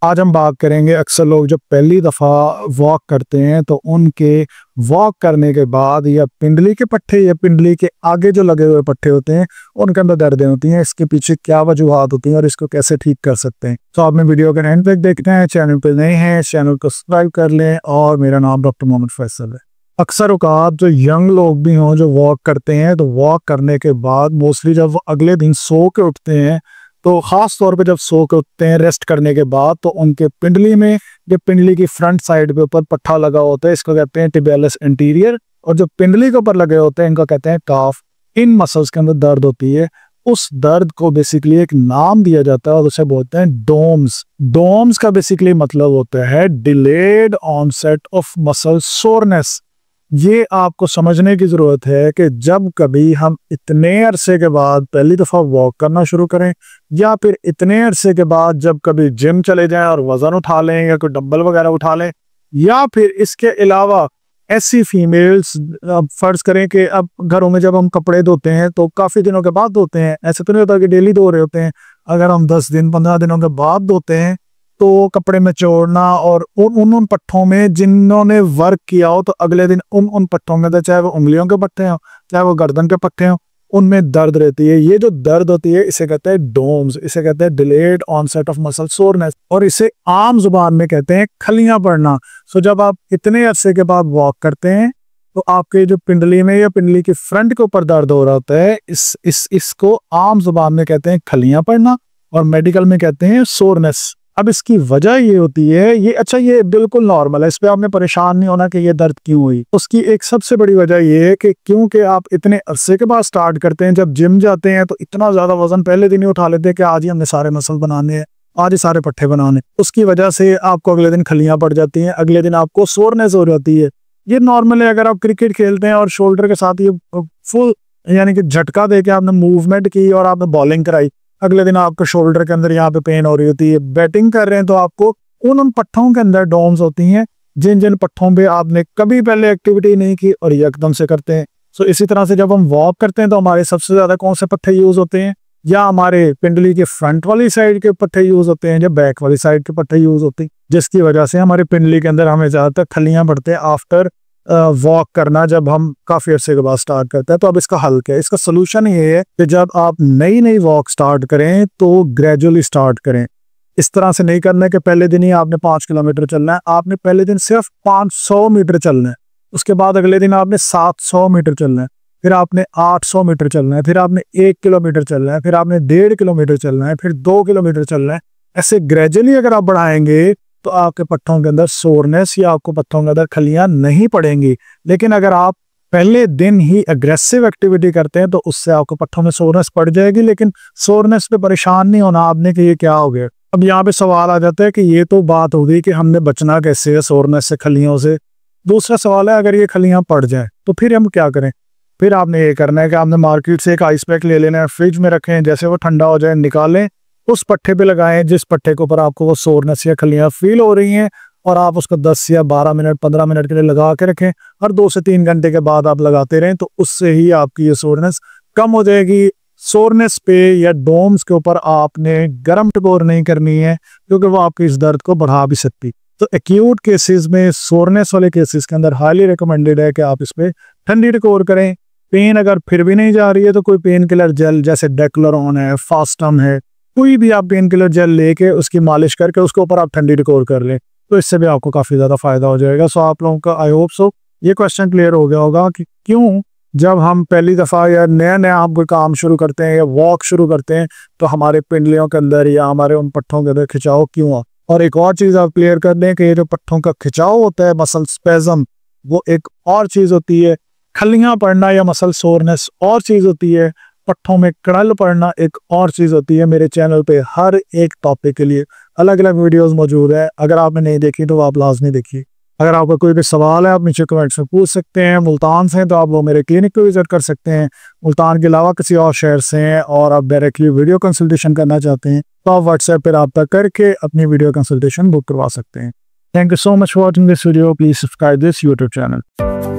आज हम बात करेंगे अक्सर लोग जब पहली दफ़ा वॉक करते हैं तो उनके वॉक करने के बाद या पिंडली के पट्टे या पिंडली के आगे जो लगे हुए पट्टे होते हैं उनके अंदर दर्दें होती हैं। इसके पीछे क्या वजूहात होती हैं और इसको कैसे ठीक कर सकते हैं। तो आपने वीडियो के एंड तक देखना है। चैनल पर नए हैं चैनल को सब्सक्राइब कर लें। और मेरा नाम डॉक्टर मोहम्मद फैसल है। अक्सर औकात जो यंग लोग भी हों जो वॉक करते हैं तो वॉक करने के बाद मोस्टली जब वो अगले दिन सो के उठते हैं तो ख़ास तौर पे जब सो के उठते हैं रेस्ट करने के बाद तो उनके पिंडली में जो पिंडली की फ्रंट साइड पे ऊपर पट्टा लगा होता है इसको कहते हैं टिबियालिस एंटीरियर, और जो पिंडली के ऊपर लगे होते हैं इनको कहते हैं काफ। इन मसल्स के अंदर दर्द होती है। उस दर्द को बेसिकली एक नाम दिया जाता है और उसे बोलते हैं डोम्स। डोम्स का बेसिकली मतलब होता है delayed onset of muscle soreness. ये आपको समझने की ज़रूरत है कि जब कभी हम इतने अरसे के बाद पहली दफ़ा वॉक करना शुरू करें या फिर इतने अरसे के बाद जब कभी जिम चले जाएं और वज़न उठा लें या कोई डंबल वगैरह उठा लें, या फिर इसके अलावा ऐसी फीमेल्स फ़र्ज़ करें कि अब घरों में जब हम कपड़े धोते हैं तो काफ़ी दिनों के बाद धोते हैं। ऐसे तो नहीं होता कि डेली धो रहे होते हैं। अगर हम 10 दिन 15 दिनों के बाद धोते हैं तो कपड़े में चोड़ना और उन पट्टों में जिन्होंने वर्क किया हो तो अगले दिन उन पट्टों में, चाहे वो उंगलियों के पट्टे हों चाहे वो गर्दन के पट्टे हों, उनमें दर्द रहती है। ये जो दर्द होती है इसे कहते हैं डोम्स, इसे कहते हैं delayed onset of muscle soreness, और इसे आम जुबान में कहते हैं खलियां पड़ना। सो जब आप इतने अरसे के बाद वॉक करते हैं तो आपके जो पिंडली में या पिंडली की फ्रंट के ऊपर दर्द हो रहा होता है इसको आम जुबान में कहते हैं खलियां पड़ना और मेडिकल में कहते हैं सोरनेस। अब इसकी वजह ये होती है ये बिल्कुल नॉर्मल है, इस पे आपने परेशान नहीं होना कि ये दर्द क्यों हुई। उसकी एक सबसे बड़ी वजह ये है कि क्योंकि आप इतने अरसे के बाद स्टार्ट करते हैं, जब जिम जाते हैं तो इतना ज्यादा वजन पहले दिन ही उठा लेते हैं कि आज ही हमने सारे मसल बनाने हैं, आज ही सारे पट्टे बनाने। उसकी वजह से आपको अगले दिन खलियां पड़ जाती हैं, अगले दिन आपको सोरनेस हो जाती है। ये नॉर्मल है। अगर आप क्रिकेट खेलते हैं और शोल्डर के साथ ये फुल यानी कि झटका दे के आपने मूवमेंट की और आपने बॉलिंग कराई, अगले दिन आपको शोल्डर के अंदर यहाँ पे पेन हो रही होती है। बैटिंग कर रहे हैं तो आपको उन पट्टों के अंदर डोम्स होती हैं जिन जिन पट्टों पे आपने कभी पहले एक्टिविटी नहीं की और ये एकदम से करते हैं। सो इसी तरह से जब हम वॉक करते हैं तो हमारे सबसे ज्यादा कौन से पट्टे यूज होते हैं? या हमारे पिंडली के फ्रंट वाली साइड के पट्टे यूज होते हैं या बैक वाली साइड के पट्टे यूज होते हैं, जिसकी वजह से हमारे पिंडली के अंदर हमें ज्यादातर खलियां पड़ते हैं आफ्टर वॉक करना जब हम काफी अरसे के बाद स्टार्ट करते हैं। तो अब इसका हल क्या है? इसका सोल्यूशन ये है कि जब आप नई वॉक स्टार्ट करें तो ग्रेजुअली स्टार्ट करें। इस तरह से नहीं करना है कि पहले दिन ही आपने 5 किलोमीटर चलना है। आपने पहले दिन सिर्फ 500 मीटर चलना है, उसके बाद अगले दिन आपने 700 मीटर चलना है, फिर आपने 800 मीटर चलना है, फिर आपने 1 किलोमीटर चलना है, फिर आपने 1.5 किलोमीटर चलना है, फिर 2 किलोमीटर चलना है। ऐसे ग्रेजुअली अगर आप बढ़ाएंगे तो आपके पट्टों के अंदर सोरनेस या आपको पट्टों के अंदर खलियां नहीं पड़ेंगी। लेकिन अगर आप पहले दिन ही एग्रेसिव एक्टिविटी करते हैं तो उससे आपको पट्टों में सोरनेस पड़ जाएगी। लेकिन सोरनेस पे परेशान नहीं होना आपने कि ये क्या हो गया। अब यहाँ पे सवाल आ जाता है कि ये तो बात होगी कि हमने बचना कैसे है सोरनेस से, खलियों से। दूसरा सवाल है अगर ये खलियां पड़ जाए तो फिर हम क्या करें? फिर आपने ये करना है कि आपने मार्केट से एक आइस पैक ले लेना है, फ्रिज में रखें, जैसे वो ठंडा हो जाए निकालें, उस पट्टे पे लगाएं जिस पट्टे के ऊपर आपको वो सोरनेस या खलियां फील हो रही हैं, और आप उसको 10 या 12 मिनट 15 मिनट के लिए लगा के रखें। और 2 से 3 घंटे के बाद आप लगाते रहें तो उससे ही आपकी ये सोरनेस कम हो जाएगी। सोरनेस पे या डोम्स के ऊपर आपने गर्म टकोर नहीं करनी है क्योंकि वो आपकी इस दर्द को बढ़ा भी सकती। तो एक्यूट केसेस में, सोरनेस वाले केसेस के अंदर हाईली रिकमेंडेड है कि आप इस पे ठंडी टकोर करें। पेन अगर फिर भी नहीं जा रही है तो कोई पेन किलर जेल जैसे डेक्लोरॉन है, फास्टम है, कोई भी आप पेन किलर जेल लेके उसकी मालिश करके उसके ऊपर आप ठंडी टकोर कर लें तो इससे भी आपको काफी ज्यादा फायदा हो जाएगा। सो आप लोगों का आई होप सो ये क्वेश्चन क्लियर हो गया होगा कि क्यों जब हम पहली दफा या नया हम कोई काम शुरू करते हैं या वॉक शुरू करते हैं तो हमारे पिंडलियों के अंदर या हमारे उन पट्टों के अंदर खिंचाव क्यों आ। और एक और चीज आप क्लियर कर लें कि ये जो पट्टों का खिंचाव होता है, मसल स्पेज़म, वो एक और चीज होती है। खलियां पड़ना या मसल सोरनेस और चीज होती है। पट्टों में कड़ल पड़ना एक और चीज होती है। मेरे चैनल पे हर एक टॉपिक के लिए अलग अलग वीडियोस मौजूद है, अगर आपने नहीं देखी तो आप लाजमी देखिए। अगर आपका कोई भी सवाल है आप नीचे कमेंट्स में पूछ सकते हैं। मुल्तान से हैं तो आप वो मेरे क्लिनिक को विजिट कर सकते हैं। मुल्तान के अलावा किसी और शहर से हैं और आप डायरेक्टली वीडियो कंसल्टेशन करना चाहते हैं तो आप व्हाट्सएप पर रब्ता करके अपनी वीडियो कंसल्टेशन बुक करवा सकते हैं। Thank you so much for watching this video. Please subscribe this YouTube channel.